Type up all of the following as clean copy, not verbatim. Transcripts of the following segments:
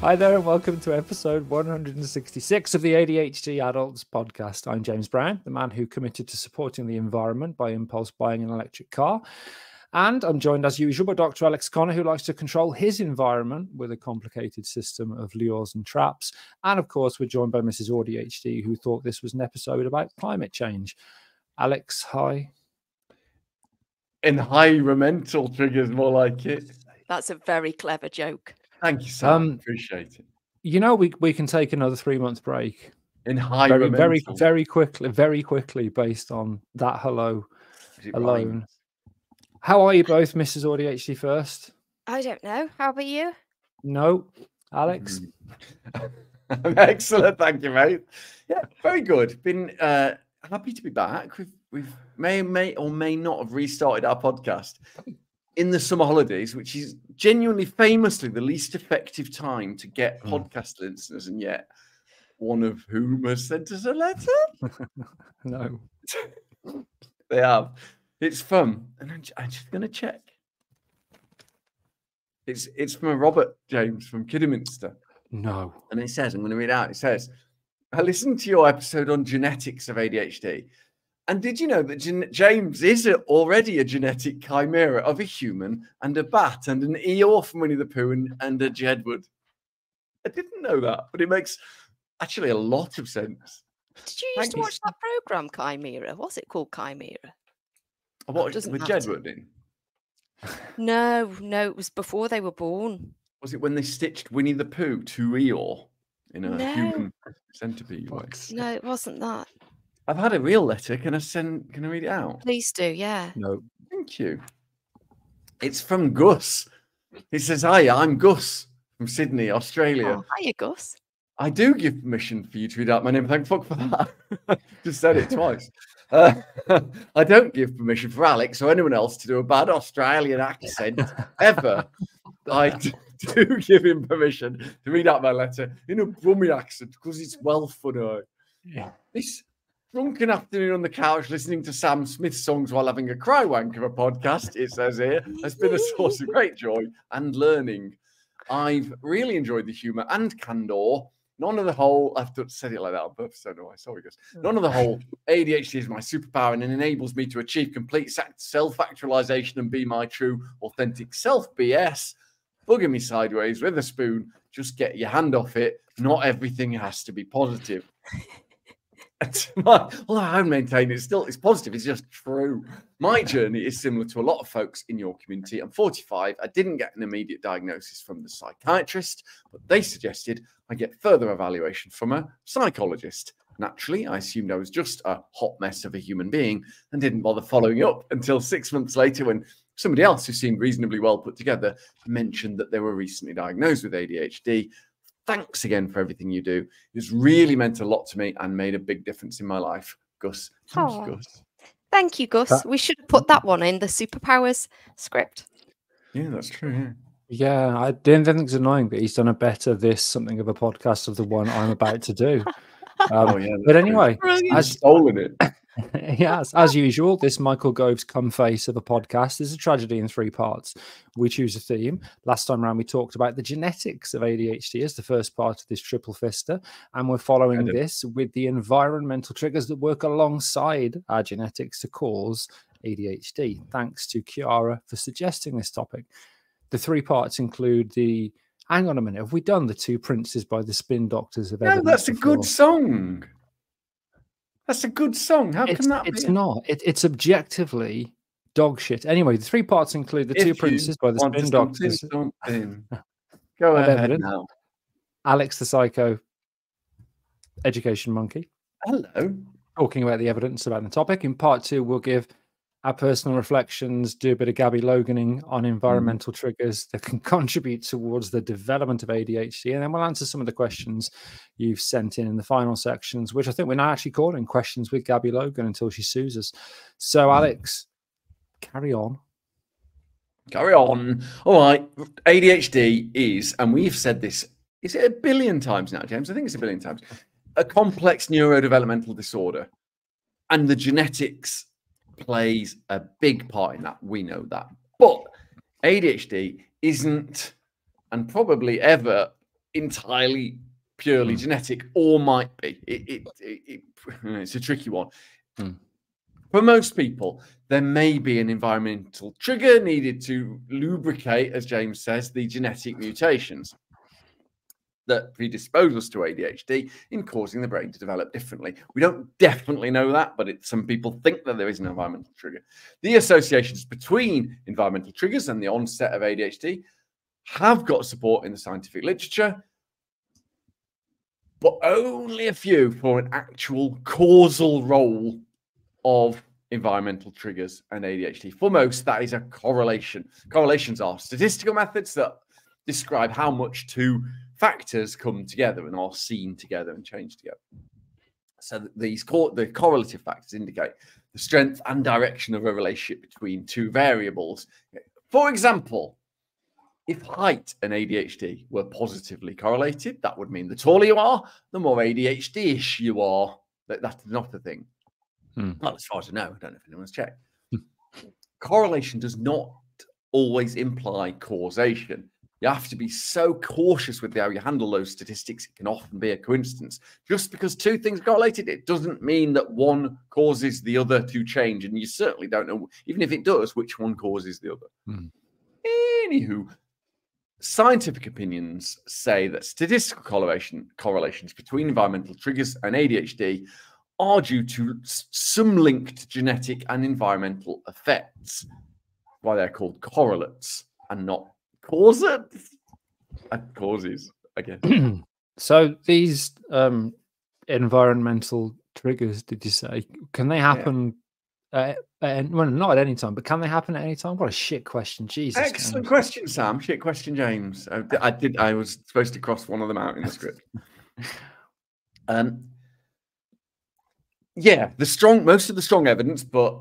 Hi there and welcome to episode 166 of the ADHD Adults podcast. I'm James Brown, the man who committed to supporting the environment by impulse buying an electric car. And I'm joined as usual by Dr. Alex Connor, who likes to control his environment with a complicated system of lures and traps. And of course, we're joined by Mrs. AuDHD, who thought this was an episode about climate change. Alex, hi. Environmental triggers, more like it. That's a very clever joke. Thank you, Sam. Appreciate it. You know, we can take another 3-month break. Environmental. Very quickly, based on that hello alone. Right? How are you both, Mrs. AuDHD first? I don't know. How about you? No. Alex? I'm excellent, thank you, mate. Yeah, very good. Been happy to be back. We've may or may not have restarted our podcast in the summer holidays, which is genuinely famously the least effective time to get podcast listeners, and yet one of whom has sent us a letter. No. They have. It's fun. And I'm just going to check. It's from a Robert James from Kidderminster. No. And it says, I'm going to read it out. It says, I listened to your episode on genetics of ADHD. And did you know that James is already a genetic chimera of a human and a bat and an Eeyore from Winnie the Pooh and a Jedward? I didn't know that, but it makes actually a lot of sense. Did you used to watch that program, Chimera? What's it called, Chimera? I watched it with Jedward in. No, it was before they were born. Was it when they stitched Winnie the Pooh to Eeyore in a human centipede way? No, it wasn't that. I've had a real letter. Can I read it out? Please do, yeah. No. Thank you. It's from Gus. He says, hi, I'm Gus from Sydney, Australia. Oh, hiya, Gus. I do give permission for you to read out my name. Thank fuck for that. Just said it twice. I don't give permission for Alex or anyone else to do a bad Australian accent ever. I do give him permission to read out my letter in a Brummie accent because it's well funny. Yeah. This drunken afternoon on the couch listening to Sam Smith songs while having a cry wank of a podcast, it says here, has been a source of great joy and learning. I've really enjoyed the humour and candour. None of the whole, I've said it like that on purpose, so no, sorry guys. None of the whole ADHD is my superpower and it enables me to achieve complete self-actualization and be my true, authentic self. BS. Bugging me sideways with a spoon. Just get your hand off it. Not everything has to be positive. Although I maintain it's positive, it's just true. My journey is similar to a lot of folks in your community. I'm 45. I didn't get an immediate diagnosis from the psychiatrist, but they suggested I get further evaluation from a psychologist. Naturally, I assumed I was just a hot mess of a human being and didn't bother following up until 6 months later when somebody else who seemed reasonably well put together mentioned that they were recently diagnosed with ADHD. Thanks again for everything you do. It's really meant a lot to me and made a big difference in my life. Gus. Thank you, Gus. Thank you, Gus. We should have put that one in the superpowers script. Yeah, that's true. Yeah, I didn't think it's annoying, but he's done a better something of a podcast of the one I'm about to do. But anyway, I've stolen it. Yes, as usual, this Michael Gove's come face of a podcast is a tragedy in 3 parts. We choose a theme. Last time around, we talked about the genetics of ADHD as the first part of this triple fister, and we're following this with the environmental triggers that work alongside our genetics to cause ADHD. Thanks to Chiara for suggesting this topic. The 3 parts include the... Hang on a minute. Have we done the 2 Princes by the Spin Doctors of Evidence? No, that's a before? good song. That's a good song. How can that be? It's not. It's objectively dog shit. Anyway, the 3 parts include the 2 Princes by the Spin Doctors. Go ahead now. Alex the Psycho, Education Monkey. Hello. Talking about the evidence about the topic. In part 2, we'll give our personal reflections, do a bit of Gabby Loganing on environmental triggers that can contribute towards the development of ADHD. And then we'll answer some of the questions you've sent in the final sections, which I think we're now actually calling questions with Gabby Logan until she sues us. So, Alex, carry on. Carry on. All right. ADHD is, and we've said this, is it 1 billion times now, James? I think it's 1 billion times. A complex neurodevelopmental disorder. And the genetics plays a big part in that. We know that. But ADHD isn't, and probably ever entirely purely genetic, or might be. It's a tricky one. For most people, there may be an environmental trigger needed to lubricate, as James says, the genetic mutations that predispose us to ADHD in causing the brain to develop differently. We don't definitely know that, but some people think that there is an environmental trigger. The associations between environmental triggers and the onset of ADHD have got support in the scientific literature, but only a few for an actual causal role of environmental triggers and ADHD. For most, that is a correlation. Correlations are statistical methods that describe how much two factors come together and are seen together and change together. So the correlative factors indicate the strength and direction of a relationship between two variables. For example, if height and ADHD were positively correlated, that would mean the taller you are, the more ADHD-ish you are. That's not a thing. Well, as far as I know, I don't know if anyone's checked. Correlation does not always imply causation. You have to be so cautious with how you handle those statistics. It can often be a coincidence. Just because two things are correlated, it doesn't mean that one causes the other to change. And you certainly don't know, even if it does, which one causes the other. Anywho, scientific opinions say that statistical correlations between environmental triggers and ADHD are due to some linked genetic and environmental effects. Why they're called correlates and not causes, I guess. So these environmental triggers, did you say, can they happen? Well, not at any time, but can they happen at any time? What a shit question, Jesus! Excellent question, Sam. Shit question, James. I was supposed to cross one of them out in the script. Yeah, most of the strong evidence, but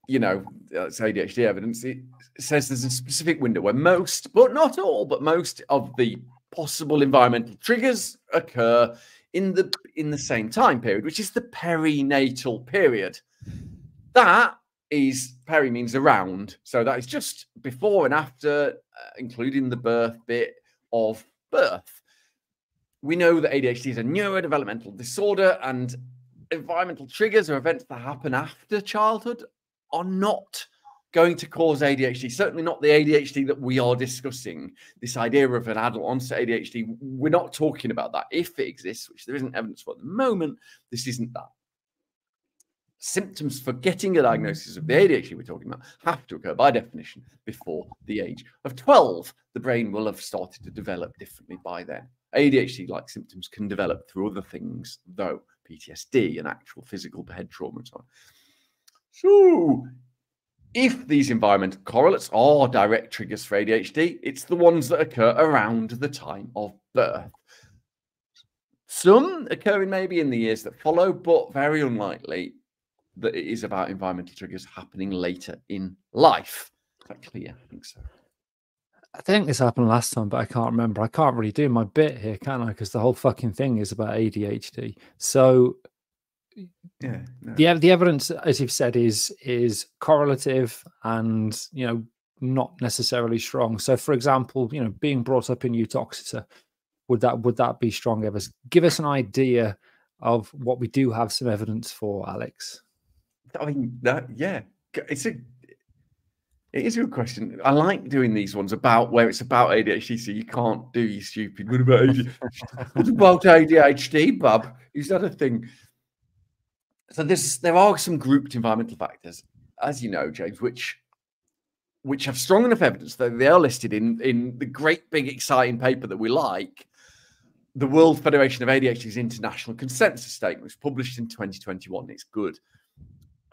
it's ADHD evidence. It says there's a specific window where most, but not all, but most of the possible environmental triggers occur in the same time period, which is the perinatal period. That is, peri means around, so that is just before and after, including the birth bit of birth. We know that ADHD is a neurodevelopmental disorder, and environmental triggers or events that happen after childhood are not going to cause ADHD, certainly not the ADHD that we are discussing. This idea of an adult onset ADHD, we're not talking about that. If it exists, which there isn't evidence for at the moment, this isn't that. Symptoms for getting a diagnosis of the ADHD we're talking about have to occur by definition before the age of 12. The brain will have started to develop differently by then. ADHD-like symptoms can develop through other things, though, PTSD and actual physical head trauma and so on. So, if these environmental correlates are direct triggers for ADHD, it's the ones that occur around the time of birth. Some occurring maybe in the years that follow, but very unlikely that it is about environmental triggers happening later in life. Is that clear? I think so. I think this happened last time, but I can't remember. I can't really do my bit here, can I? Because the whole fucking thing is about ADHD. So, yeah, no. the evidence, as you've said, is correlative and not necessarily strong. So, for example, being brought up in Utoxeter, would that be strong evidence? Give us an idea of what we do have some evidence for, Alex. I mean, yeah, it is a good question. I like doing these ones where it's about ADHD, so you can't do your stupid. What about ADHD? What about ADHD, bub? Is that a thing? So there are some grouped environmental factors, as you know, James, which have strong enough evidence that they are listed in the great big exciting paper that we like, the World Federation of ADHD's International Consensus Statement, which was published in 2021. It's good.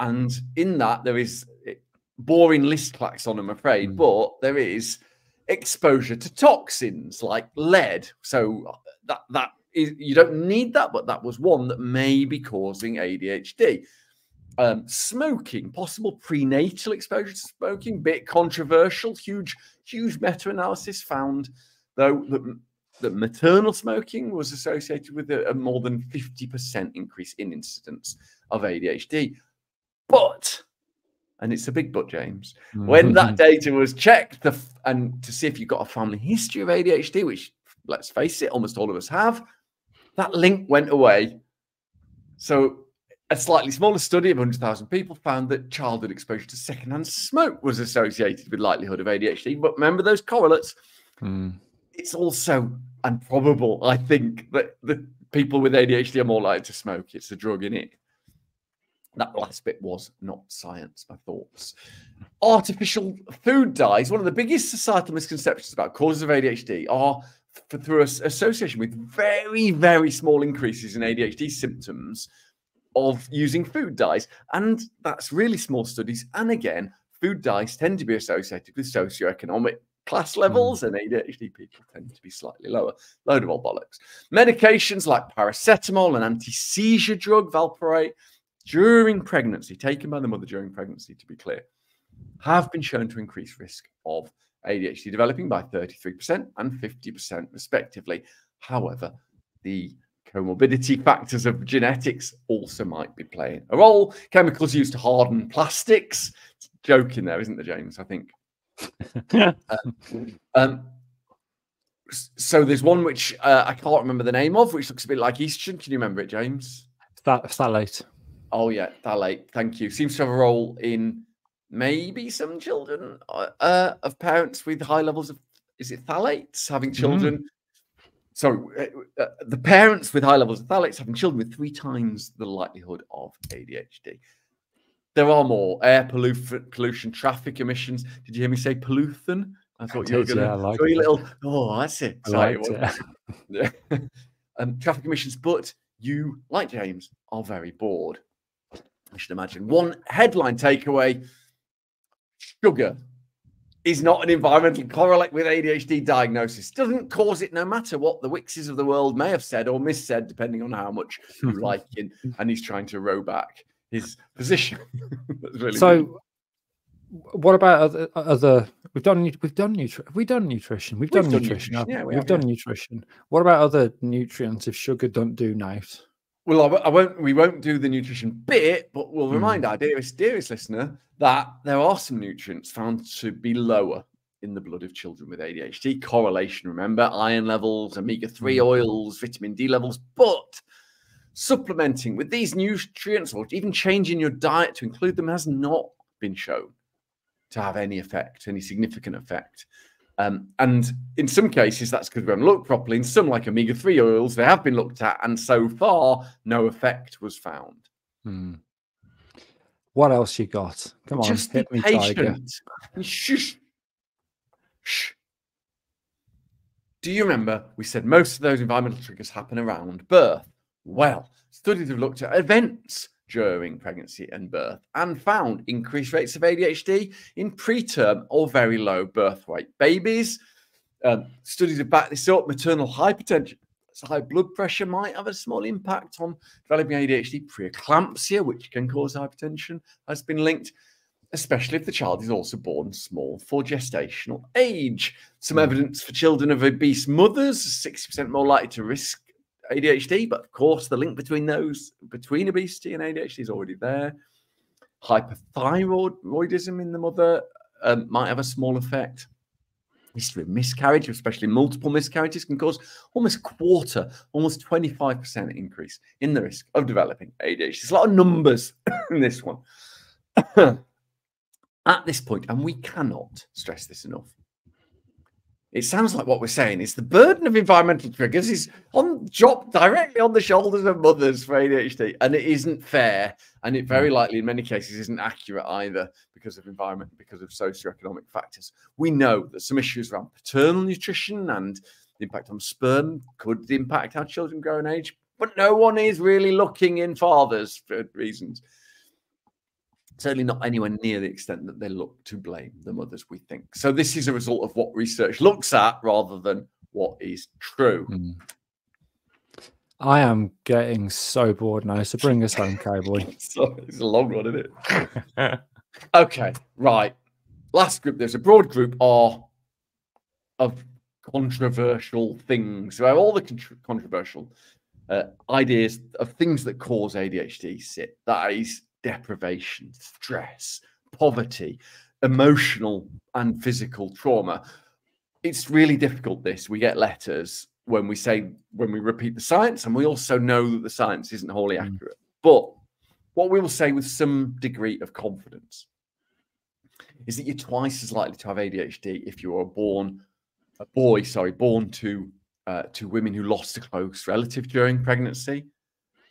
And in that, there is boring list clacks on, I'm afraid, but there is exposure to toxins like lead. So that is, you don't need that, but that was one that may be causing ADHD. Smoking, possible prenatal exposure to smoking, bit controversial. Huge meta-analysis found, though, that maternal smoking was associated with a more than 50% increase in incidence of ADHD. But, and it's a big but, James, when that data was checked and to see if you've got a family history of ADHD, which let's face it, almost all of us have, that link went away. So a slightly smaller study of 100,000 people found that childhood exposure to secondhand smoke was associated with likelihood of ADHD. But remember those correlates? It's also improbable, I think, that the people with ADHD are more likely to smoke. It's the drug in it. That last bit was not science, my thoughts. Artificial food dyes. One of the biggest societal misconceptions about causes of ADHD are through association with very, very small increases in ADHD symptoms of using food dyes. And that's really small studies. And again, food dyes tend to be associated with socioeconomic class levels, and ADHD people tend to be slightly lower. Load of old bollocks. Medications like paracetamol and anti-seizure drug, valproate, during pregnancy, taken by the mother during pregnancy, to be clear, have been shown to increase risk of ADHD developing by 33% and 50% respectively. However, the comorbidity factors of genetics also might be playing a role. Chemicals used to harden plastics. It's a joke in there, isn't there, James? I think. So there's one which I can't remember the name of, which looks a bit like estrogen. Can you remember it, James? Phthalate. Oh, yeah, phthalate. Thank you. Seems to have a role in maybe some children of parents with high levels of, is it phthalates? Having children. So the parents with high levels of phthalates having children with 3 times the likelihood of ADHD. There are more. Air pollution, traffic emissions. Did you hear me say pollution? I thought you were going to do a little, oh, that's it. Sorry. Yeah. Traffic emissions, but you, like James, are very bored. I should imagine. One headline takeaway: sugar is not an environmental correlate with ADHD diagnosis. Doesn't cause it, no matter what the Wixes of the world may have said or missaid, depending on how much you like it. And he's trying to row back his position. Really so good. What about other we've done nutrition. We've done nutrition. We've done nutrition. What about other nutrients if sugar don't do night? Well, we won't do the nutrition bit, but we'll remind our dearest listener that there are some nutrients found to be lower in the blood of children with ADHD. Correlation, remember, iron levels, omega-3 oils, vitamin D levels, but supplementing with these nutrients or even changing your diet to include them has not been shown to have any effect, any significant effect. And in some cases, that's because we haven't looked properly. In some, like omega-3 oils, they have been looked at, and so far, no effect was found. What else you got? Come on, just hit be me, patient. tiger. Shh. Do you remember we said most of those environmental triggers happen around birth? Well, studies have looked at events during pregnancy and birth and found increased rates of ADHD in preterm or very low birth weight babies. Studies have backed this up. Maternal hypertension, so high blood pressure, might have a small impact on developing ADHD. Preeclampsia, which can cause hypertension, has been linked, especially if the child is also born small for gestational age. Some evidence for children of obese mothers, 60% more likely to risk ADHD, but of course the link between obesity and ADHD is already there. Hyperthyroidism in the mother might have a small effect. History of miscarriage, especially multiple miscarriages, can cause almost 25% increase in the risk of developing ADHD. There's a lot of numbers in this one. At this point, and we cannot stress this enough, it sounds like what we're saying is the burden of environmental triggers is dropped directly on the shoulders of mothers for ADHD, and it isn't fair, and it very likely in many cases isn't accurate either because of environment, because of socioeconomic factors. We know that some issues around paternal nutrition and the impact on sperm could impact how children grow in age, but no one is really looking in fathers for reasons. Certainly not anywhere near the extent that they look to blame the mothers, we think. So this is a result of what research looks at rather than what is true. I am getting so bored now, so bring us home, cowboy. It's a long one, isn't it? Okay, right. Last group, there's a broad group of controversial things. So all the controversial ideas of things that cause ADHD sit. That is deprivation, stress, poverty, emotional and physical trauma. It's really difficult, this. We get letters when we repeat the science, and we also know that the science isn't wholly accurate. But what we will say with some degree of confidence is that you're twice as likely to have ADHD if you are born to women who lost a close relative during pregnancy.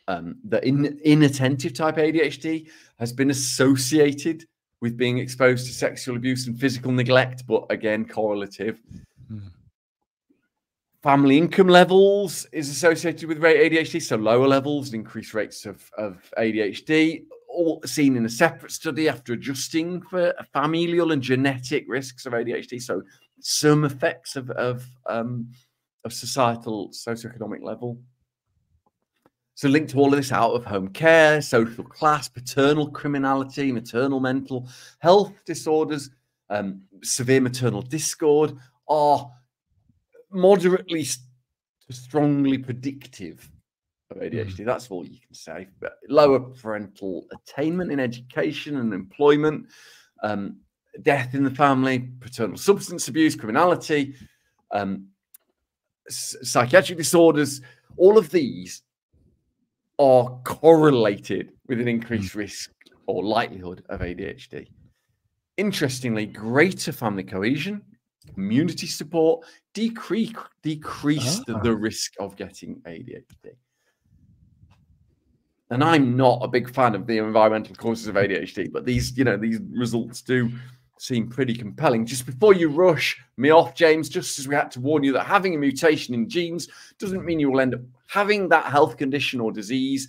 The inattentive type ADHD has been associated with being exposed to sexual abuse and physical neglect, but again, correlative. Family income levels is associated with ADHD, so lower levels and increased rates of ADHD, all seen in a separate study after adjusting for familial and genetic risks of ADHD. So some effects of societal socioeconomic level. So linked to all of this, out of home care, social class, paternal criminality, maternal mental health disorders, severe maternal discord are moderately to strongly predictive of ADHD. That's all you can say. But lower parental attainment in education and employment, death in the family, paternal substance abuse, criminality, psychiatric disorders, all of these are correlated with an increased risk or likelihood of ADHD. Interestingly, greater family cohesion, community support decrease the risk of getting ADHD. And I'm not a big fan of the environmental causes of ADHD, but these results do seem pretty compelling. Just before you rush me off, James, just as we had to warn you that having a mutation in genes doesn't mean you will end up having that health condition or disease.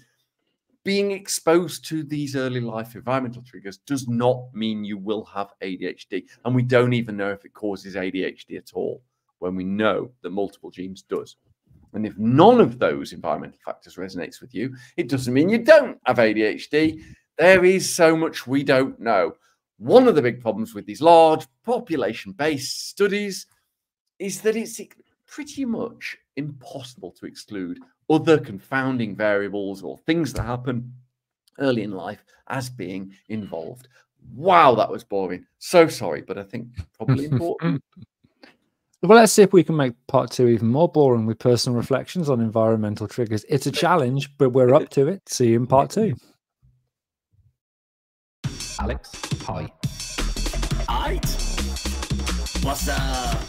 Being exposed to these early life environmental triggers does not mean you will have ADHD. And we don't even know if it causes ADHD at all, when we know that multiple genes does. And if none of those environmental factors resonates with you, it doesn't mean you don't have ADHD. There is so much we don't know. One of the big problems with these large population-based studies is that it's pretty much impossible to exclude other confounding variables or things that happen early in life as being involved. Wow, that was boring. So sorry, but I think probably important. Well, let's see if we can make part 2 even more boring with personal reflections on environmental triggers. It's a challenge, but we're up to it. See you in part 2. Alex, hi. Aight. What's up?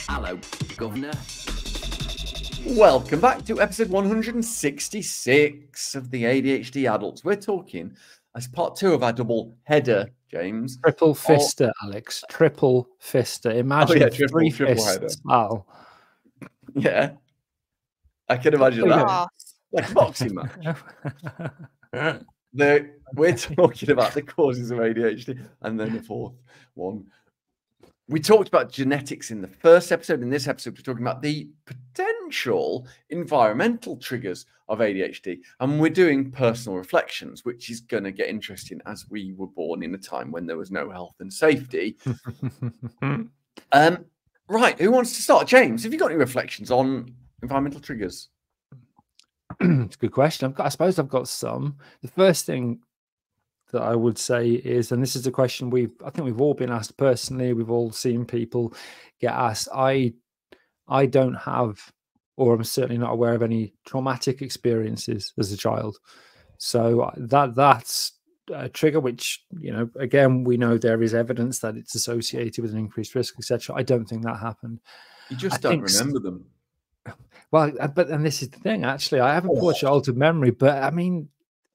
Hello, Governor. Welcome back to episode 166 of the ADHD Adults. We're talking as part 2 of our double header, James. Triple fister, Alex. Triple fister. Imagine three fists. Wow. Yeah. I can imagine that. Like a boxing match. We're talking about the causes of ADHD, and then the fourth one. We talked about genetics in the first episode. In this episode, we're talking about the potential environmental triggers of ADHD. And we're doing personal reflections, which is going to get interesting as we were born in a time when there was no health and safety. Right. Who wants to start? James, have you got any reflections on environmental triggers? It's a good question. I suppose I've got some. The first thing that I would say is, and this is a question I think we've all been asked personally, we've all seen people get asked. I don't have, or I'm certainly not aware of any traumatic experiences as a child. So that's a trigger, which, again, we know there is evidence that it's associated with an increased risk, etc. I don't think that happened. You just don't remember them. Well, and this is the thing, actually, I have a poor childhood memory, but I mean,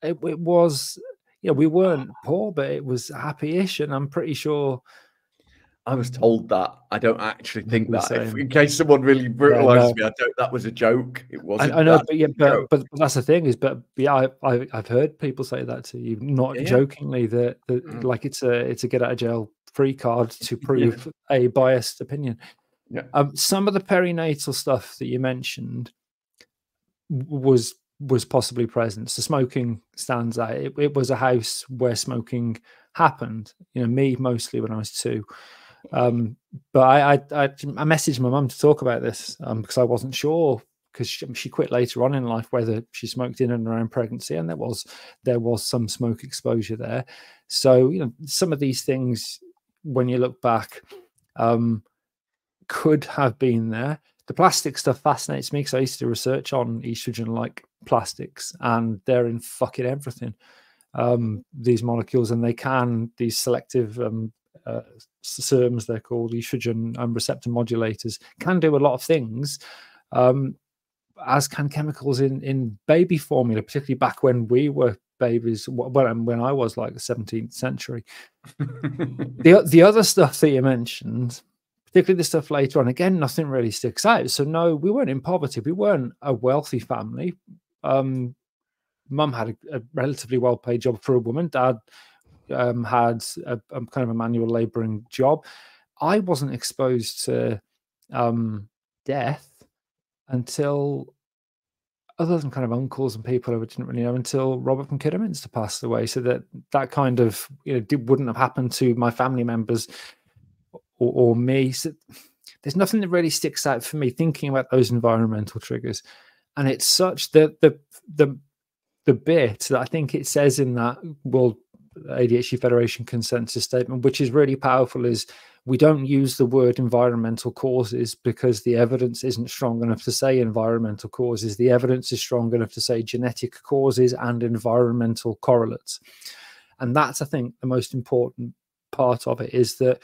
it was, we weren't poor, but it was happy-ish, and I'm pretty sure. I was told that. I don't actually think that. In case someone really brutalizes me, that was a joke. It wasn't. I know, but that's the thing is, I've heard people say that to you, not jokingly, that like it's a get out of jail free card to prove a biased opinion. Yeah. Some of the perinatal stuff that you mentioned was possibly present. So smoking stands out. It was a house where smoking happened. Me mostly when I was 2. But I messaged my mum to talk about this because I wasn't sure, because she quit later on in life, whether she smoked in and around pregnancy, and there was some smoke exposure there. So some of these things, when you look back, could have been there. The plastic stuff fascinates me because I used to do research on estrogen-like plastics, and they're in fucking everything. These molecules, and they can, these selective SERMs, they're called estrogen receptor modulators, can do a lot of things, as can chemicals in baby formula, particularly back when we were babies, when I was like the 17th century. The other stuff that you mentioned, particularly the stuff later on, again, nothing really sticks out. So no, we weren't in poverty. We weren't a wealthy family. Mum had a relatively well-paid job for a woman. Dad had a kind of a manual labouring job. I wasn't exposed to death until, other than kind of uncles and people who didn't really know, until Robert from Kidderminster passed away. So that kind of, wouldn't have happened to my family members or me. So there's nothing that really sticks out for me thinking about those environmental triggers. And it's such that the bit that I think it says in that World ADHD Federation consensus statement, which is really powerful, is we don't use the word environmental causes because the evidence isn't strong enough to say environmental causes. The evidence is strong enough to say genetic causes and environmental correlates. And that's, I think, the most important part of it, is that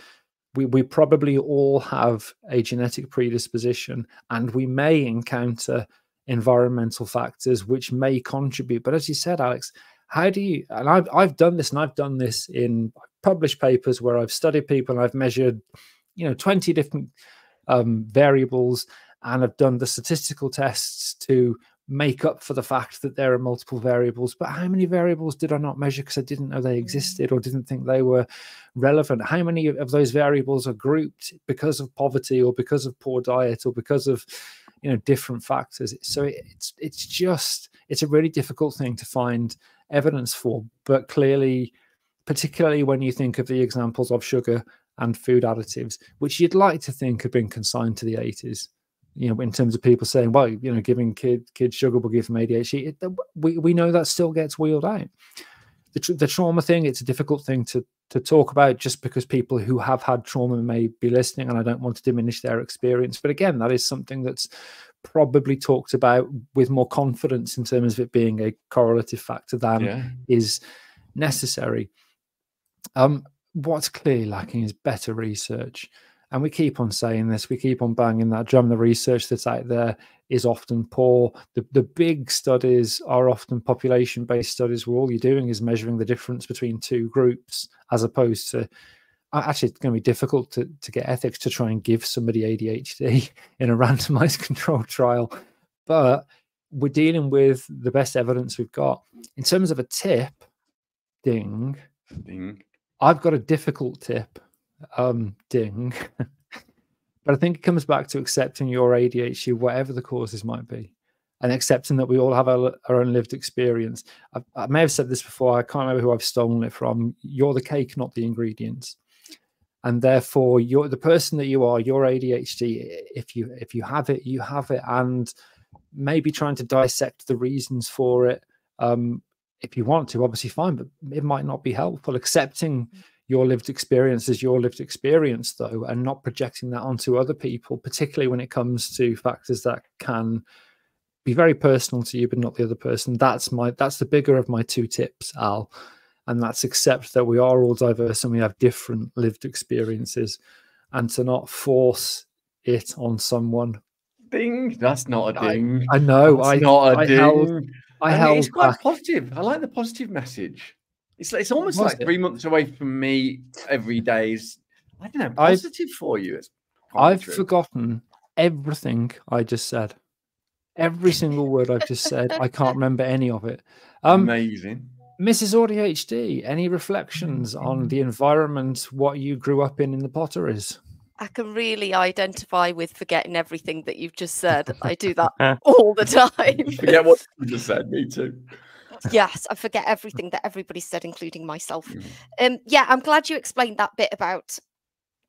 we probably all have a genetic predisposition, and we may encounter environmental factors which may contribute. But as you said, Alex, how do you, and I've done this, and I've done this in published papers where I've studied people and I've measured 20 different variables, and I've done the statistical tests to make up for the fact that there are multiple variables. But how many variables did I not measure because I didn't know they existed or didn't think they were relevant? How many of those variables are grouped because of poverty or because of poor diet or because of different factors? So it's a really difficult thing to find evidence for. But clearly, particularly when you think of the examples of sugar and food additives, which you'd like to think have been consigned to the 80s, in terms of people saying, well, giving kids sugar will give them ADHD. We know that still gets wheeled out. The trauma thing, it's a difficult thing to talk about, just because people who have had trauma may be listening, and I don't want to diminish their experience. But again, that is something that's probably talked about with more confidence in terms of it being a correlative factor than is necessary. What's clearly lacking is better research. And we keep on saying this, we keep on banging that drum. The research that's out there is often poor. The big studies are often population-based studies where all you're doing is measuring the difference between two groups, as opposed to, actually, it's going to be difficult to get ethics to try and give somebody ADHD in a randomized controlled trial. But we're dealing with the best evidence we've got. In terms of a tip, ding. I've got a difficult tip. Ding. But I think it comes back to accepting your ADHD, whatever the causes might be, and accepting that we all have our own lived experience. I may have said this before, I can't remember who I've stolen it from. You're the cake, not the ingredients. And therefore, you're the person that you are, your ADHD, if you have it, you have it. And maybe trying to dissect the reasons for it, if you want to, obviously fine, but it might not be helpful. Accepting your lived experience is your lived experience, though, and not projecting that onto other people, particularly when it comes to factors that can be very personal to you, but not the other person. That's the bigger of my two tips, Al. And that's accept that we are all diverse and we have different lived experiences, and to not force it on someone. Ding. That's not a ding. I know. That's not a ding. It's quite back. Positive. I like the positive message. It's almost like 3 months away from me every day is, I don't know, positive for you. I've forgotten everything I just said. Every single word I've just said. I can't remember any of it. Amazing. Mrs. AuDHD, any reflections on the environment, what you grew up in the Potteries? I can really identify with forgetting everything that you've just said. I do that all the time. Forget what you just said. Me too. Yes, I forget everything that everybody said, including myself. Yeah, I'm glad you explained that bit about,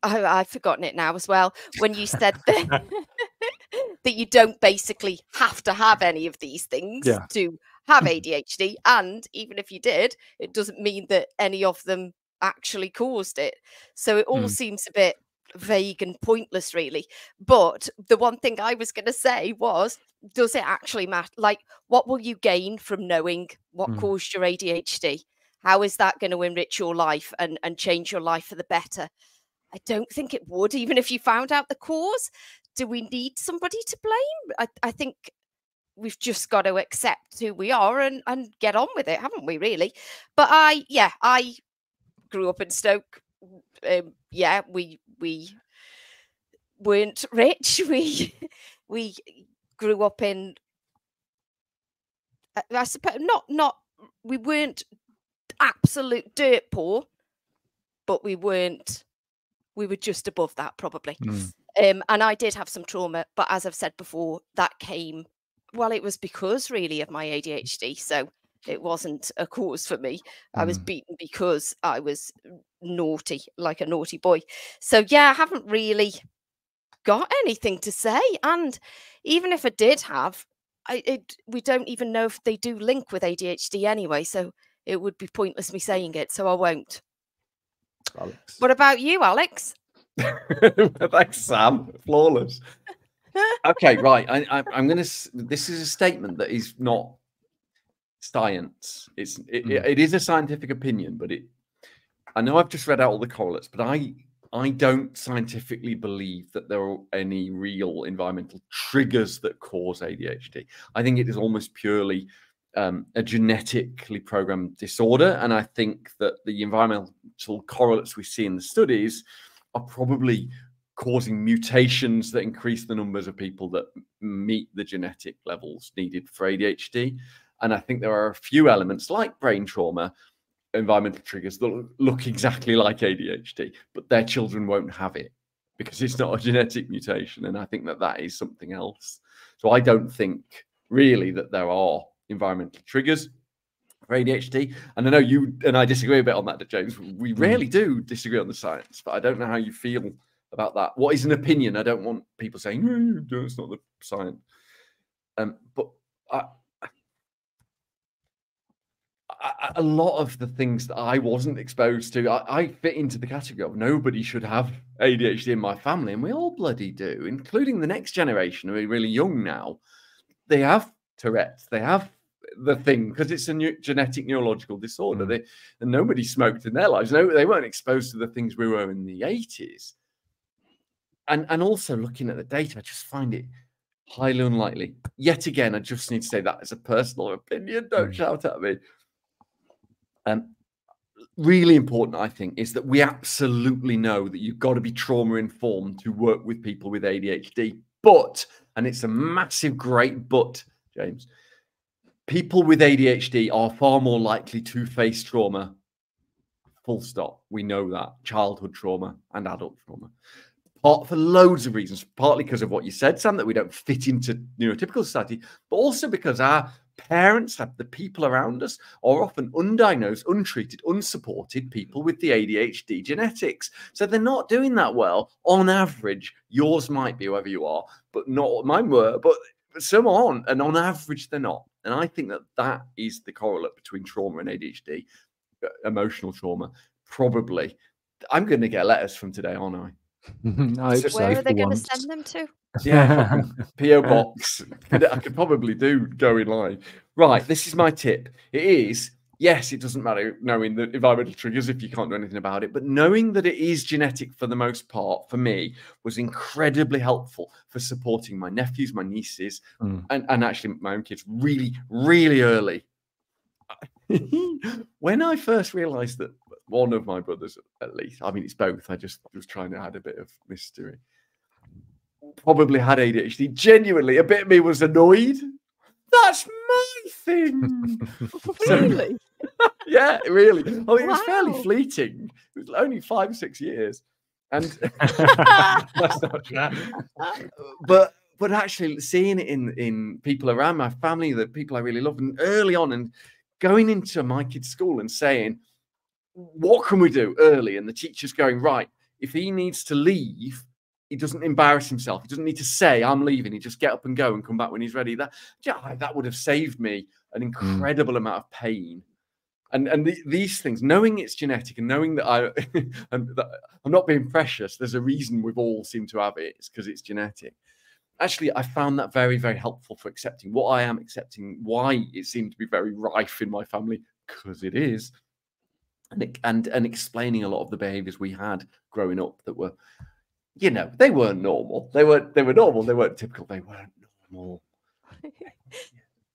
I've forgotten it now as well, when you said that, that you don't basically have to have any of these things to have ADHD. And even if you did, it doesn't mean that any of them actually caused it. So it all seems a bit vague and pointless, really. But the one thing I was going to say was, does it actually matter? Like, what will you gain from knowing what caused your ADHD? How is that going to enrich your life and change your life for the better? I don't think it would, even if you found out the cause. Do we need somebody to blame? I think we've just got to accept who we are and get on with it, haven't we, really? But I grew up in Stoke. We weren't rich. We grew up in, I suppose, not we weren't absolute dirt poor, but we were just above that, probably. And I did have some trauma, but as I've said before, that came, well, it was because really of my ADHD. So it wasn't a cause for me. I was beaten because I was naughty, like a naughty boy. So yeah, I haven't really got anything to say. And even if I did have, we don't even know if they do link with ADHD anyway. So it would be pointless me saying it. So I won't. Alex. What about you, Alex? Thanks, Sam. Flawless. Okay, right. I'm going to. This is a statement that is not science. It is a scientific opinion, but I know I've just read out all the correlates, but I don't scientifically believe that there are any real environmental triggers that cause ADHD. I think it is almost purely a genetically programmed disorder, and I think that the environmental correlates we see in the studies are probably causing mutations that increase the numbers of people that meet the genetic levels needed for ADHD. And I think there are a few elements like brain trauma, environmental triggers that look exactly like ADHD, but their children won't have it because it's not a genetic mutation. And I think that is something else. So I don't think really that there are environmental triggers for ADHD. And I know you and I disagree a bit on that, James. We rarely do disagree on the science, but I don't know how you feel about that. What is an opinion? I don't want people saying, no, it's not the science. But a lot of the things that I wasn't exposed to, I fit into the category of nobody should have ADHD in my family, and we all bloody do, including the next generation who are really young now. They have Tourette's, they have the thing because it's a genetic neurological disorder. And nobody smoked in their lives. No, they weren't exposed to the things we were in the 80s. And also looking at the data, I just find it highly unlikely. Yet again, I just need to say that as a personal opinion. Don't shout at me. Really important, I think, is that we absolutely know that you've got to be trauma informed to work with people with ADHD. But, and it's a massive, great but, James, people with ADHD are far more likely to face trauma. Full stop. We know that. Childhood trauma and adult trauma. For loads of reasons, partly because of what you said, Sam, that we don't fit into neurotypical society, but also because our parents, the people around us, are often undiagnosed, untreated, unsupported people with the ADHD genetics. So they're not doing that well. On average, yours might be, whoever you are, but not mine were, but some aren't. And on average, they're not. And I think that is the correlate between trauma and ADHD, emotional trauma, probably. I'm going to get letters from today, aren't I? Where are they going to send them to? Yeah, PO box. I could probably do going live. Right, this is my tip. It is, yes, it doesn't matter knowing the environmental triggers if you can't do anything about it, but knowing that it is genetic for the most part, for me, was incredibly helpful for supporting my nephews, my nieces, and actually my own kids really, really early. When I first realised that one of my brothers, at least, I mean, it's both, I just was trying to add a bit of mystery, probably had ADHD. Genuinely, a bit of me was annoyed. That's my thing. Really? Yeah, really. I mean, it was fairly fleeting. It was only 5 or 6 years. And that's not true. But actually seeing it in people around my family, the people I really love, and early on, and going into my kid's school and saying, what can we do early? And the teacher's going, right, if he needs to leave, he doesn't embarrass himself. He doesn't need to say, I'm leaving. He just get up and go and come back when he's ready. That would have saved me an incredible amount of pain these things, knowing it's genetic and knowing that I'm not being precious, there's a reason we've all seemed to have it. It's because it's genetic. Actually, I found that very, very helpful for accepting what I am, accepting why it seemed to be very rife in my family, because it is, and explaining a lot of the behaviors we had growing up that were, you know, they weren't normal. They were normal. They weren't typical. They weren't normal.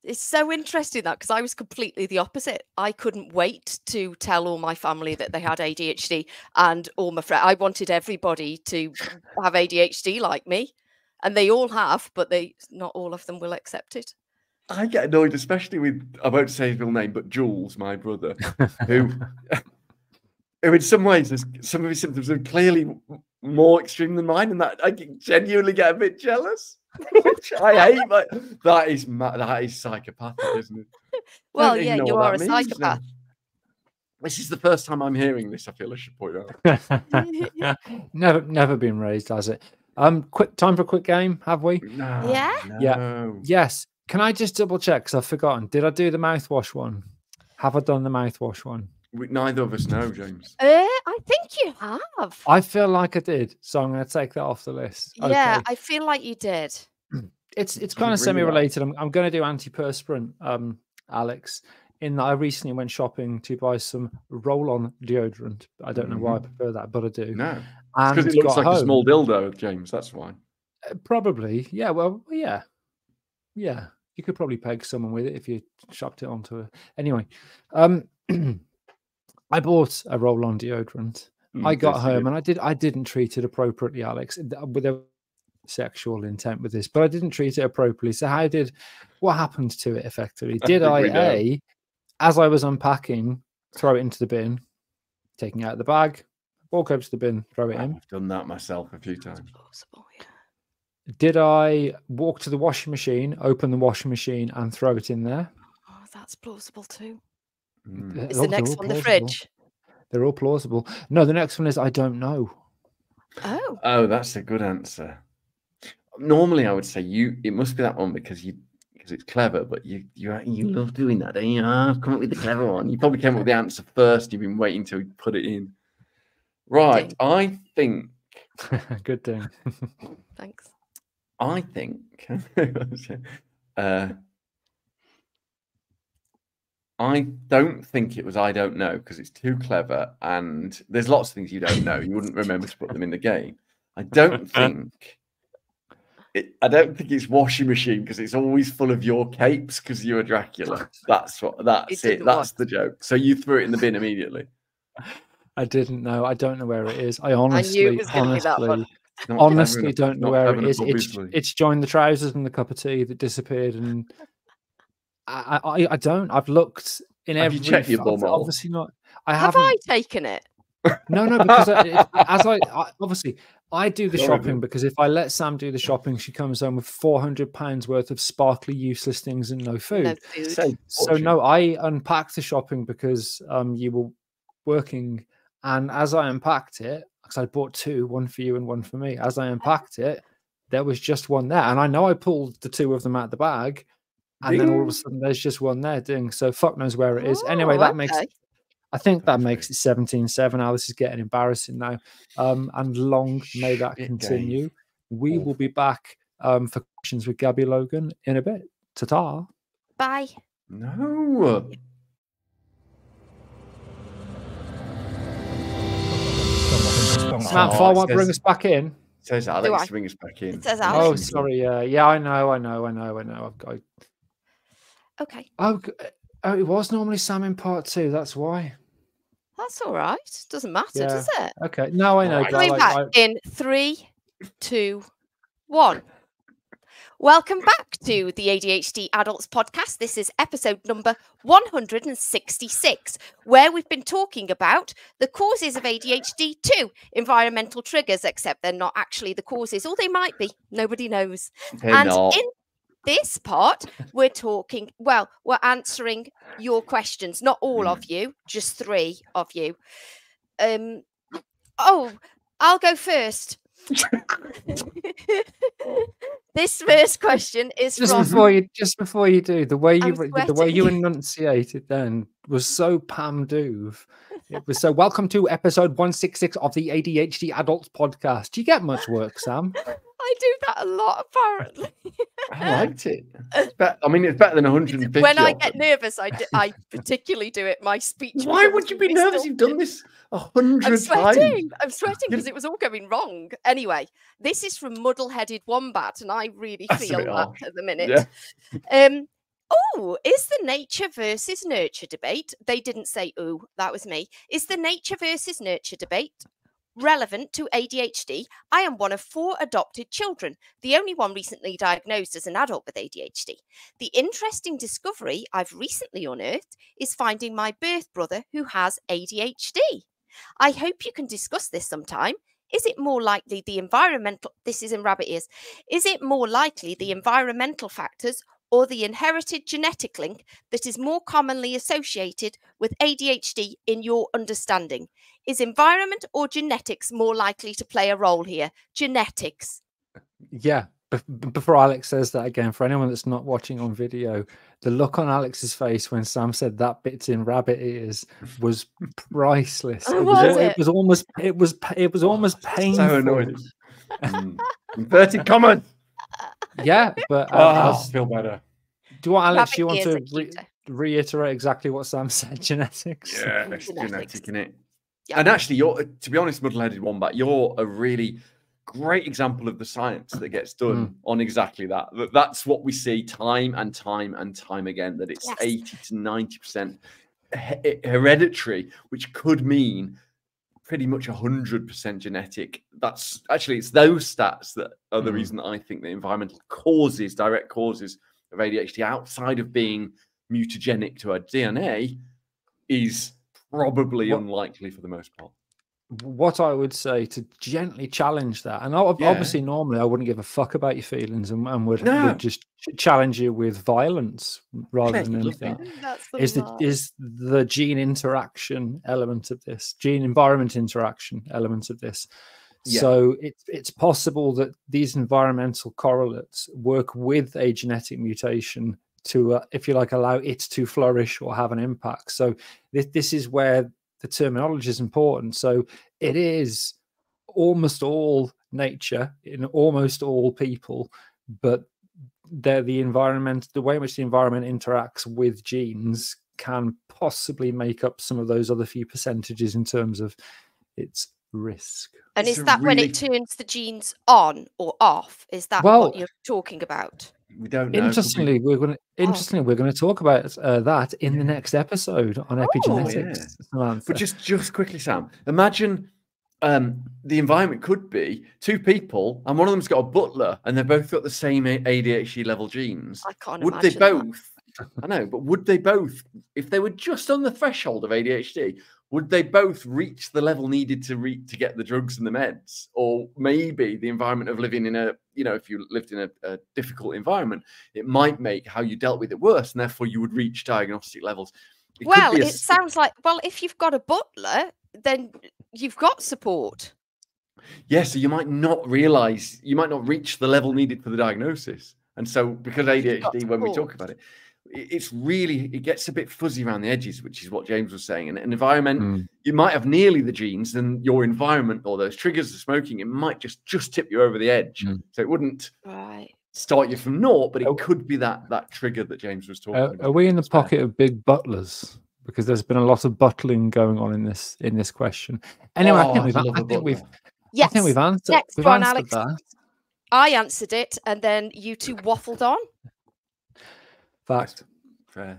It's so interesting that, because I was completely the opposite. I couldn't wait to tell all my family that they had ADHD, and all my friends. I wanted everybody to have ADHD like me, and they all have, but not all of them will accept it. I get annoyed, especially with, I won't say his real name, but Jules, my brother, who in some ways, some of his symptoms are clearly more extreme than mine, and that I genuinely get a bit jealous. Which I hate, but that is psychopathic, isn't it? Well, yeah, you are a psychopath. This is the first time I'm hearing this. I feel I should point out. Never been raised, has it? Quick time for a quick game, have we? No, Yeah. no. Yeah. Yes. Can I just double check? Because I've forgotten. Did I do the mouthwash one? Have I done the mouthwash one? Neither of us know, James. I think you have. I feel like I did, so I'm going to take that off the list. Yeah, Okay. I feel like you did. It's kind of semi-related. I'm going to do antiperspirant, Alex, in that I recently went shopping to buy some roll-on deodorant. I don't know why I prefer that, but I do. No, and because it looks like a small dildo, James. That's why. Probably, yeah. Well, yeah. You could probably peg someone with it if you shopped it onto it. Anyway, I bought a roll-on deodorant. I got home and I didn't treat it appropriately, Alex. With a sexual intent with this, but I didn't treat it appropriately. So what happened to it effectively? Did I as I was unpacking, throw it into the bin, taking it out of the bag, walk over to the bin, throw it in? I've done that myself a few times. Possible, yeah. Did I walk to the washing machine, open the washing machine, and throw it in there? Oh, that's plausible too. Mm. Is the next one the fridge? They're all plausible. No, the next one is I don't know. Oh, that's a good answer. Normally, I would say it must be that one because it's clever, but you love doing that, don't you? I've come up with the clever one. You probably came up with the answer first. You've been waiting till you put it in. Right, Ding. I think. Good thing. Thanks. I think. I don't think it was I don't know, because it's too clever and there's lots of things you don't know. You wouldn't remember to put them in the game. I don't think it's washing machine, because it's always full of your capes because you're Dracula. That's it. That's the joke. So you threw it in the bin immediately. I didn't know. I don't know where it is. I honestly don't know where it is. It's joined the trousers and the cup of tea that disappeared, and I don't. I've looked in every. Have you checked your bum? Obviously not. Have I taken it? No, because I do the shopping, because if I let Sam do the shopping, she comes home with £400 worth of sparkly, useless things and no food. So no, I unpacked the shopping because you were working, and as I unpacked it, because I bought two, one for you and one for me. As I unpacked it, there was just one there, and I know I pulled the two of them out of the bag, and then all of a sudden there's just one there. Ding! So fuck knows where it is. Anyway, that makes. I think that makes it 17-7. Now this is getting embarrassing now. And long may that continue. We will be back for questions with Gabby Logan in a bit. Ta-ta. Bye. No. Matt Farr won't bring us back in. It says Alex to bring us back in. It says Alex. Oh, sorry. Yeah, I know. I've got. Okay. Oh, it was normally Sam in part 2. That's why. That's all right. Doesn't matter, does it? Okay. No, I know. Right. Coming back in 3, 2, 1. Welcome back to the ADHD Adults Podcast. This is episode number 166, where we've been talking about the causes of ADHD 2, environmental triggers, except they're not actually the causes, or they might be. Nobody knows. In this part, we're answering your questions. Not all of you, just 3 of you. I'll go first. This first question is just before you do, the way you enunciated then was so Pam Duve. It was so, welcome to episode 166 of the ADHD Adults podcast. Do you get much work, Sam? I do that a lot, apparently. I liked it. It's I mean, it's better than 150. When I get nervous, I particularly do it. My speech. Why would you be nervous? You've done this 100 times. I'm sweating because it was all going wrong. Anyway, this is from Muddle-Headed Wombat, and I really feel that harsh. at the minute. Yeah. Oh, is the nature versus nurture debate? They didn't say ooh, that was me. Is the nature versus nurture debate relevant to ADHD? I am one of 4 adopted children, the only one recently diagnosed as an adult with ADHD. The interesting discovery I've recently unearthed is finding my birth brother who has ADHD. I hope you can discuss this sometime. Is it more likely the environmental, this is in rabbit ears, is it more likely the environmental factors or the inherited genetic link that is more commonly associated with ADHD in your understanding? Is environment or genetics more likely to play a role here? Genetics. Yeah. Before Alex says that again, for anyone that's not watching on video, the look on Alex's face when Sam said that bit's in rabbit ears was priceless. It was almost painful. So annoying. Inverted commas. Yeah, but I feel better. Do you want, Alex? Do you want to reiterate exactly what Sam said? Genetics. Yeah, it's genetic, isn't it? Yep. And actually, to be honest, Muddle-Headed Wombat, you're a really great example of the science that gets done on exactly that. That's what we see time and time and time again. That it's 80 to 90% hereditary, which could mean pretty much 100% genetic. That's actually, it's those stats that are the reason that I think the environmental causes, direct causes of ADHD outside of being mutagenic to our DNA is probably unlikely for the most part. What I would say to gently challenge that, and obviously normally I wouldn't give a fuck about your feelings and would just challenge you with violence rather than anything, is the gene interaction element of this, gene environment interaction element of this. Yeah. So it's possible that these environmental correlates work with a genetic mutation to, if you like, allow it to flourish or have an impact. So this is where the terminology is important. So it is almost all nature in almost all people, but the environment, the way in which the environment interacts with genes can possibly make up some of those other few percentages in terms of its risk. And is that when it turns the genes on or off? Is that what you're talking about? We don't know. Interestingly, we're going to talk about that in the next episode on epigenetics. Yeah. But just quickly, Sam, imagine the environment could be 2 people, and one of them's got a butler, and they've both got the same ADHD level genes. I can't imagine. Would they both? I know, but would they both, if they were just on the threshold of ADHD, would they both reach the level needed to get the drugs and the meds? Or maybe the environment of living in if you lived in a difficult environment, it might make how you dealt with it worse, and therefore you would reach diagnostic levels. It sounds like, if you've got a butler, then you've got support. Yeah, so you might not realize, you might not reach the level needed for the diagnosis. And so because ADHD, when we talk about it, it gets a bit fuzzy around the edges, which is what James was saying. And an environment, you might have nearly the genes, and your environment or those triggers of smoking, it might just tip you over the edge. So it wouldn't start you from naught, but it could be that trigger that James was talking about. Are we in the pocket of big butlers? Because there's been a lot of butling going on in this question. Anyway, I think we've answered. Next one, Alex. That. I answered it, and then you 2 waffled on. Fact. Fair.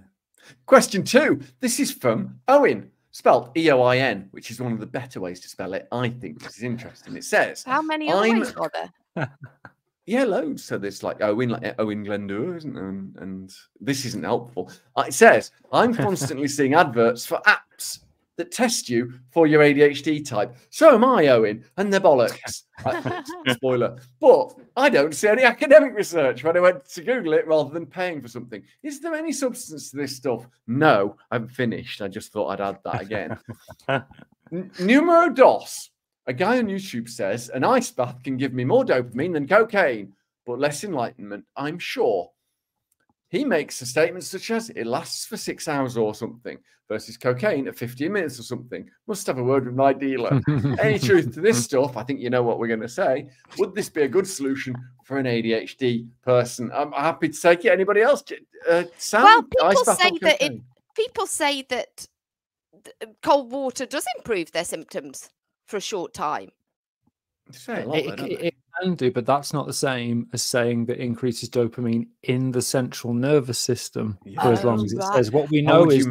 Question 2. This is from Owen, spelled E-O-I-N, which is one of the better ways to spell it, I think. This is interesting. It says, how many ways are there? Yeah, loads. So there's like Owen Glendower, isn't there? And this isn't helpful. It says, I'm constantly seeing adverts for apps that test you for your ADHD type. So am I, Owen, and they're bollocks. Spoiler. But I don't see any academic research when I went to Google it rather than paying for something. Is there any substance to this stuff? No, I haven't finished. I just thought I'd add that again. Numero dos. A guy on YouTube says, an ice bath can give me more dopamine than cocaine, but less enlightenment, I'm sure. he makes a statement such as it lasts for 6 hours or something versus cocaine at 15 minutes or something. Must have a word with my dealer. Any truth to this stuff? I think you know what we're going to say. Would this be a good solution for an ADHD person? I'm happy to take it. Anybody else? Sam, Well, people say that cold water does improve their symptoms for a short time. It can do, but that's not the same as saying that increases dopamine in the central nervous system for as long as it says. What we know is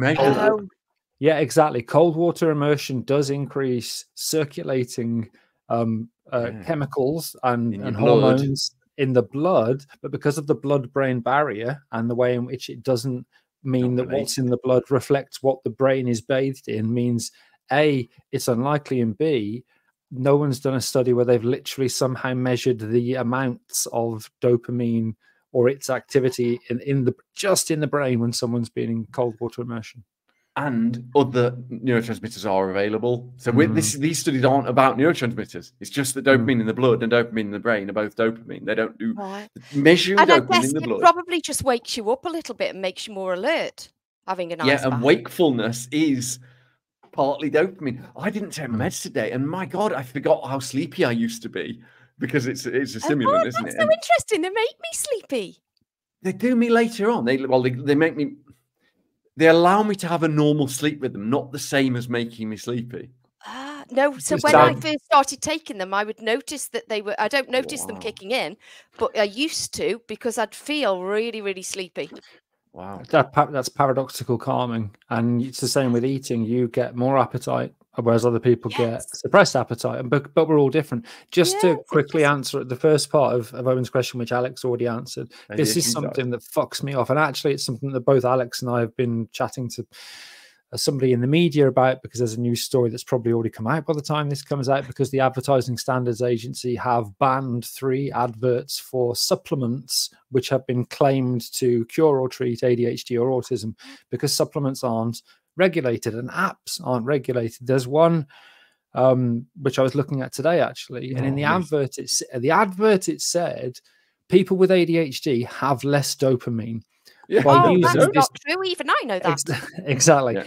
yeah, exactly. Cold water immersion does increase circulating chemicals and hormones in the blood, but because of the blood-brain barrier and the way in which it doesn't mean that what's in the blood reflects what the brain is bathed in, means A, it's unlikely, and B, no one's done a study where they've literally somehow measured the amounts of dopamine or its activity in the brain when someone's been in cold water immersion. And other neurotransmitters are available. So these studies aren't about neurotransmitters. It's just that dopamine in the blood and dopamine in the brain are both dopamine. They don't do measuring dopamine in the blood. It probably just wakes you up a little bit and makes you more alert. Having a nice bath. And wakefulness is partly dopamine. I didn't take my meds today, and my God, I forgot how sleepy I used to be because it's a stimulant, isn't it? That's so interesting. They make me sleepy. They do me later on. They make me. They allow me to have a normal sleep rhythm, not the same as making me sleepy. No, so when I first started taking them, I would notice that they were. I don't notice them kicking in, but I used to because I'd feel really, really sleepy. Wow, that's paradoxical calming, and it's the same with eating. You get more appetite, whereas other people get suppressed appetite. But we're all different. Just to quickly answer the first part of Owen's question, which Alex already answered. This is something that fucks me off, and actually, it's something that both Alex and I have been chatting to somebody in the media about, because there's a news story that's probably already come out by the time this comes out, because the Advertising Standards Agency have banned 3 adverts for supplements which have been claimed to cure or treat ADHD or autism, because supplements aren't regulated and apps aren't regulated. There's one which I was looking at today actually, and in the advert it said people with ADHD have less dopamine. That's not true. Even I know that. Exactly.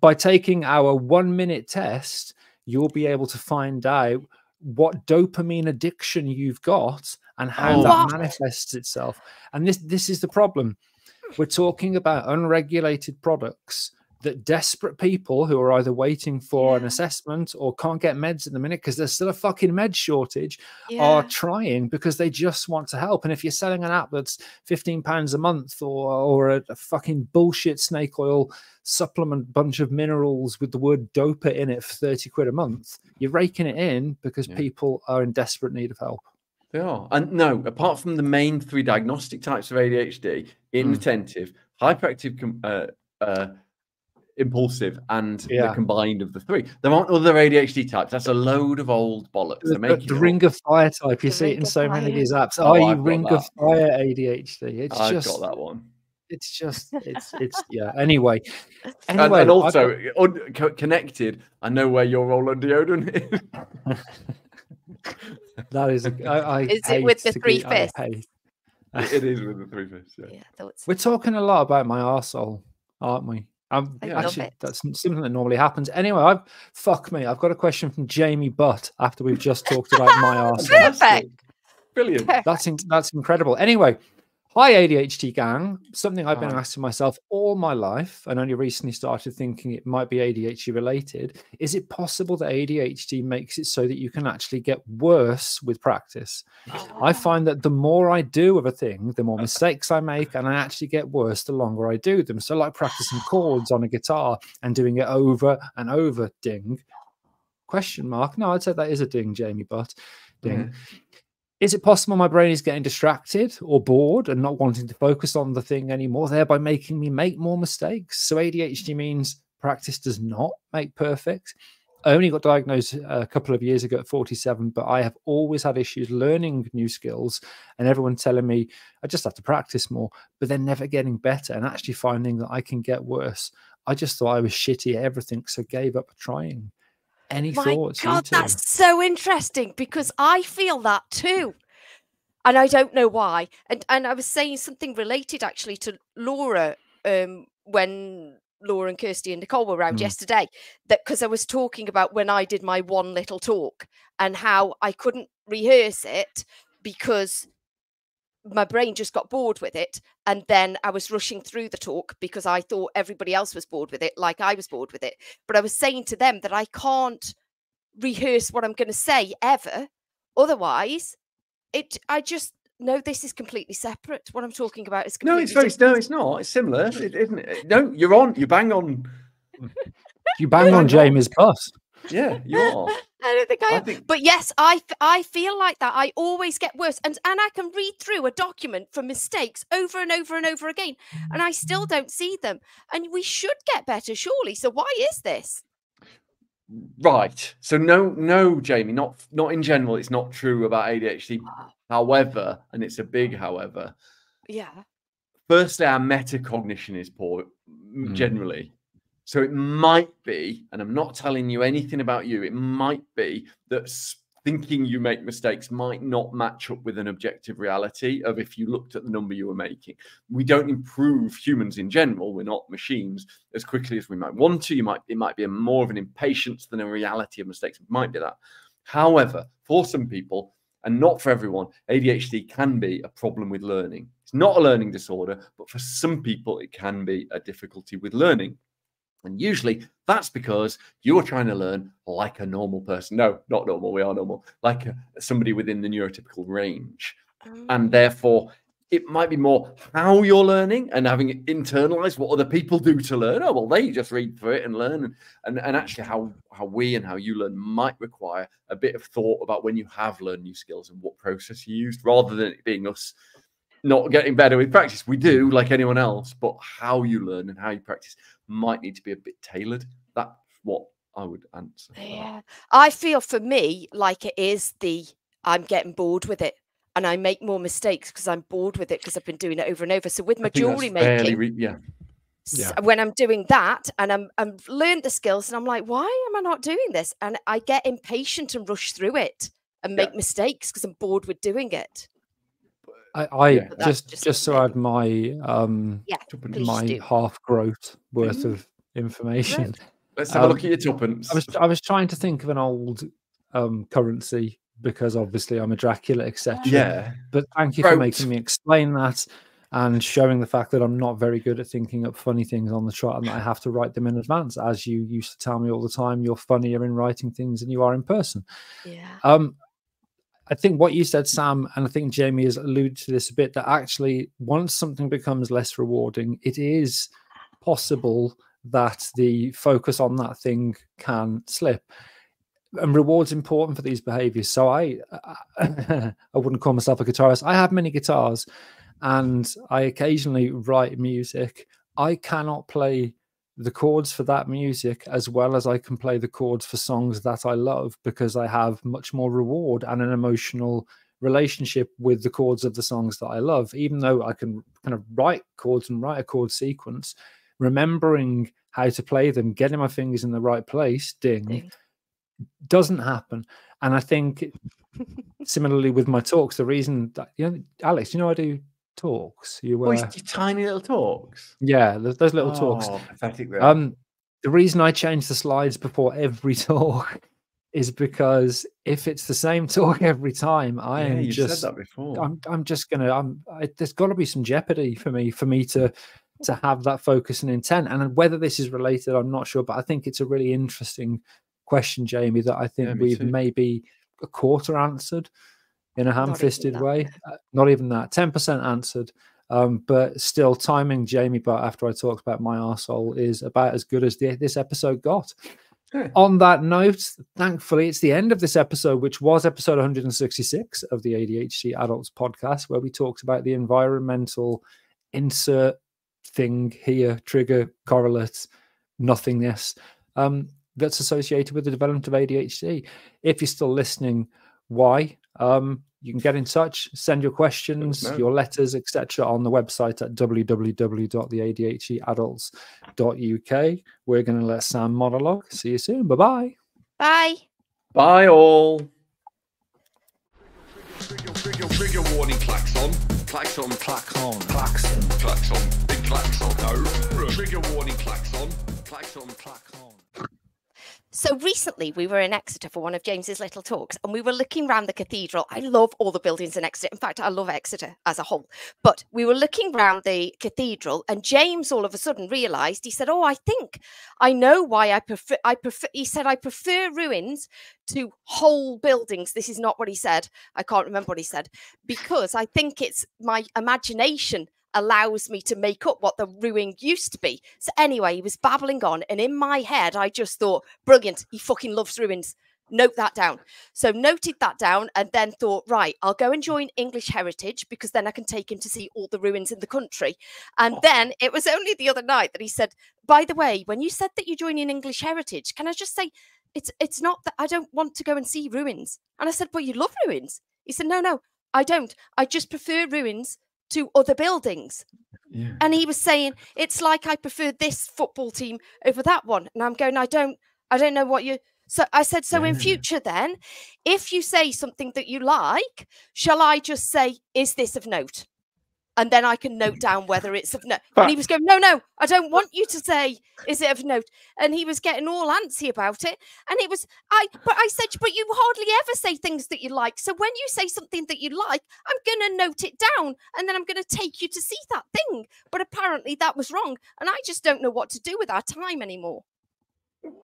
By taking our 1-minute test, you'll be able to find out what dopamine addiction you've got and how that manifests itself. And this is the problem. We're talking about unregulated products that desperate people who are either waiting for an assessment or can't get meds at the minute because there's still a fucking med shortage are trying because they just want to help. And if you're selling an app that's £15 a month or a fucking bullshit snake oil supplement bunch of minerals with the word dopa in it for 30 quid a month, you're raking it in because people are in desperate need of help. They are. And no, apart from the main 3 diagnostic types of ADHD, inattentive, hyperactive, impulsive, and the combined of the 3. There aren't other ADHD types. That's a load of old bollocks. The ring of fire type. You see it in so many of these apps. Are you ring of fire ADHD? I've got that one. It's just, it's Anyway, and also connected. I know where your roll-on deodorant is. That is. Is it with the 3 fists? It is with the 3 fists. We're talking a lot about my arsehole, aren't we? Actually, that's something that normally happens. Anyway, fuck me. I've got a question from Jamie Butt after we've just talked about my arsehole. Perfect. Brilliant. That's incredible. Anyway, hi ADHD gang. Something I've been asking myself all my life and only recently started thinking it might be ADHD related. Is it possible that ADHD makes it so that you can actually get worse with practice? I find that the more I do of a thing, the more mistakes I make, and I actually get worse the longer I do them. So like practicing chords on a guitar and doing it over and over, ding, question mark. No, I'd say that is a ding, Jamie Butt, ding. Is it possible my brain is getting distracted or bored and not wanting to focus on the thing anymore, thereby making me make more mistakes? So ADHD means practice does not make perfect. I only got diagnosed a couple of years ago at 47, but I have always had issues learning new skills and everyone telling me I just have to practice more, but they're never getting better and actually finding that I can get worse. I just thought I was shitty at everything, so gave up trying. Any thoughts? My God, that's so interesting because I feel that too. And I don't know why. And I was saying something related actually to Laura when Laura and Kirsty and Nicole were around yesterday, that because I was talking about when I did my one little talk and how I couldn't rehearse it because my brain just got bored with it. And then I was rushing through the talk because I thought everybody else was bored with it, like I was bored with it. But I was saying to them that I can't rehearse what I'm going to say ever. Otherwise, I just know this is completely separate. What I'm talking about is completely different. No, it's not. It's similar, isn't it? No, you bang on. You bang on Jamie's bus. Yeah, you are. I don't think I am. But yes, I feel like that. I always get worse. And I can read through a document for mistakes over and over and over again, and I still don't see them. And we should get better, surely. So why is this? Right. So no, Jamie, not in general. It's not true about ADHD. However, and it's a big however. Yeah. Firstly, our metacognition is poor generally. So it might be, and I'm not telling you anything about you, it might be that thinking you make mistakes might not match up with an objective reality of if you looked at the number you were making. We don't improve, humans in general, we're not machines, as quickly as we might want to. It might be more of an impatience than a reality of mistakes. It might be that. However, for some people, and not for everyone, ADHD can be a problem with learning. It's not a learning disorder, but for some people, it can be a difficulty with learning. And usually that's because you're trying to learn like a normal person. No, not normal. We are normal. Like somebody within the neurotypical range. And therefore, it might be more how you're learning and having it internalized what other people do to learn. Oh, well, they just read through it and learn. And actually how we and how you learn might require a bit of thought about when you have learned new skills and what process you used, rather than it being us not getting better with practice. We do, like anyone else, but how you learn and how you practice might need to be a bit tailored. That's what I would answer. Yeah, I feel for me like it is I'm getting bored with it and I make more mistakes because I'm bored with it because I've been doing it over and over. So with my jewelry making, when I'm doing that and I'm learned the skills and I'm like, why am I not doing this? And I get impatient and rush through it and make mistakes because I'm bored with doing it. Just so I had my my half growth worth of information. Right. Let's have a look at your tuppence. I was trying to think of an old currency because obviously I'm a Dracula, etc. Yeah. But thank you for making me explain that and showing the fact that I'm not very good at thinking up funny things on the trot and that I have to write them in advance. As you used to tell me all the time, you're funnier in writing things than you are in person. Yeah. I think what you said, Sam, and I think Jamie has alluded to this a bit, that actually once something becomes less rewarding, it is possible that the focus on that thing can slip. And reward's important for these behaviors. So I wouldn't call myself a guitarist. I have many guitars and I occasionally write music. I cannot play the chords for that music as well as I can play the chords for songs that I love, because I have much more reward and an emotional relationship with the chords of the songs that I love. Even though I can kind of write chords and write a chord sequence, remembering how to play them, getting my fingers in the right place, ding, doesn't happen. And I think similarly with my talks, the reason that, Alex, I do talks. Your tiny little talks. Yeah, those little talks. Pathetic. The reason I change the slides before every talk is because if it's the same talk every time, you said that before. I'm just gonna. There's got to be some jeopardy for me to have that focus and intent. And whether this is related, I'm not sure. But I think it's a really interesting question, Jamie, that I think we've maybe a quarter answered in a ham-fisted way. Not even that. 10% answered. But still, timing Jamie, but after I talked about my arsehole, is about as good as this episode got. Okay. On that note, thankfully, it's the end of this episode, which was episode 166 of the ADHD Adults podcast, where we talked about the environmental insert thing here, trigger, correlates, nothingness, that's associated with the development of ADHD. If you're still listening, why? You can get in touch, send your questions, your letters, etc. on the website at www.theadhdadults.uk. We're going to let Sam monologue. See you soon. Bye-bye. Bye. Bye all. Trigger warning, klaxon. Klaxon. Klaxon. Klaxon. Klaxon. Big klaxon. No. Trigger warning, klaxon. Klaxon. Klaxon. So recently we were in Exeter for one of James's little talks and we were looking around the cathedral. I love all the buildings in Exeter. In fact, I love Exeter as a whole. But we were looking around the cathedral and James all of a sudden realised, he said, oh, I think I know why I prefer, he said, I prefer ruins to whole buildings. This is not what he said. I can't remember what he said. Because I think it's my imagination allows me to make up what the ruin used to be. So anyway, he was babbling on and in my head I just thought, brilliant, he fucking loves ruins. Note that down. So noted that down and then thought, right, I'll go and join English Heritage because then I can take him to see all the ruins in the country. And then it was only the other night that he said, by the way, when you said that you're joining English Heritage, can I just say it's not that I don't want to go and see ruins. And I said, but you love ruins. He said, no, I don't. I just prefer ruins to other buildings. Yeah. And he was saying, it's like I prefer this football team over that one. And I'm going, I don't know what you... So I said, so in future then, if you say something that you like, shall I just say, is this of note? And then I can note down whether it's of note. And he was going, no, I don't want you to say, is it of note? And he was getting all antsy about it. And it was, but I said, but you hardly ever say things that you like. So when you say something that you like, I'm going to note it down. And then I'm going to take you to see that thing. But apparently that was wrong. And I just don't know what to do with our time anymore.